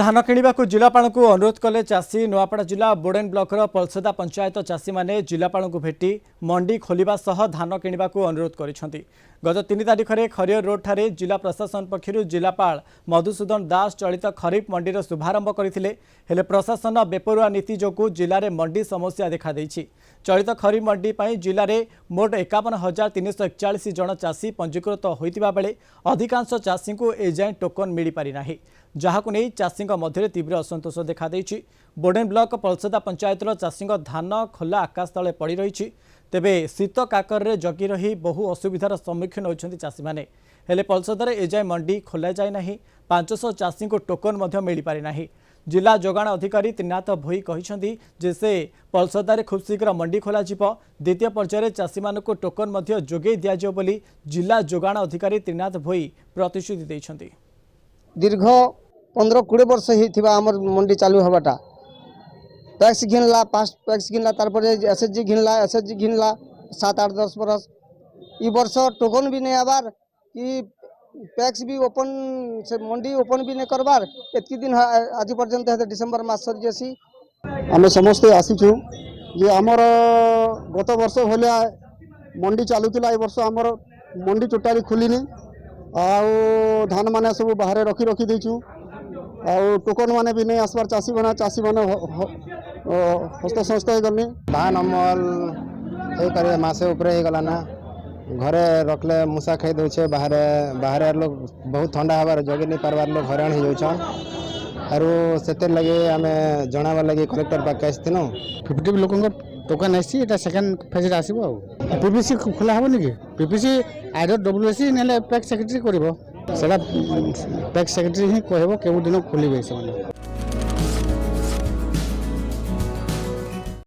धान किणवा को जिलापाल को अनुरोध कले चाषी नुआपड़ा जिला बोडेन ब्लॉकर पलसदा पंचायत चाषी माने जिलापाल को भेटी मंडी खोलिबा सह धान किणवा को अनुरोध करिसेंती। गत 3 तारिख में खरियर रोड ठारे जिला प्रशासन पक्षर जिलापाल मधुसूदन दास चलित खरीफ मंडीर शुभारंभ करथिले। हेले प्रशासन बेपरुआ नीति जोगु जिले में मंडी समस्या देखा देछि। चलित खरीफ मंडी पई जिले में मोट 51,341 जन चाषी पंजीकृत होइतिबा बेले अधिकांश चाषी को एजाए टोकन मिल पारि नाही, जहाकु नहीं चाषी मध्य तीव्र असंतोष देखा देछि। बोडेन ब्लॉक पलसदा पंचायत चाषी धान खोला आकाश तले पड़ रही। तेबे शीत काकर जगी रही बहु असुविधार सम्मुखीन होती चाषी मैंने। हेले पलसदार एजाए मंडी खोल जाए ना। 500 चाषी को टोकन मिल पारि नाही। जिला जोगाण अधिकारी त्रिनाथ भोई कहते जे से पलसदार खूब शीघ्र मंडी खोल द्वितीय पर्यायर चाषी मानक टोकन जोगे दिज्व बोली जिला जोगाण अधिकारी त्रिनाथ भोई प्रतिश्रुति देइछन्ति। दीर्घ 15-20 वर्ष होता आमर मंडी चालू हवाटा पैक्स घिनला पास्ट पैक्स घिनला एसएचजी घिनला 7-8-10 बरस ई वर्ष टोकन भी नहीं आबार कि पैक्स भी ओपन से मंडी ओपन भी नहीं करबार एतकी दिन आज पर्यंत डिसेम्बर मास सरी जैसी आम समस्ते आसीचु जे आमर गत वर्ष भलिया मंडी चलुला। वर्ष आमर मंडी टोटाली खोलिनी आउ धान माने सब बाहर रखी रखी देचु आउ टोकन माने भी नहीं आसबार चाषी माने हस्त संस्था गलनी धान अमल हो करे मासे ऊपर हो गला ना घरे रखले मूसा खाई दौचे बाहर लोग बहुत ठंडा हबार जगे नहीं पार्बार लोग हैरान हो जाऊन आरो सेते लगे आमे जणावा लगे कलेक्टर पाके आस्थिनु 50 लोकंग टोकन आसी एटा सेकंड फेज आसीबो पीपीसी खोला हबो निके पीपीसी आइदर डब्ल्यूएससी नेले पैक सेक्रेटरी करबो सेटा पैक सेक्रेटरी ही कहबो केउ दिन खोलिबे से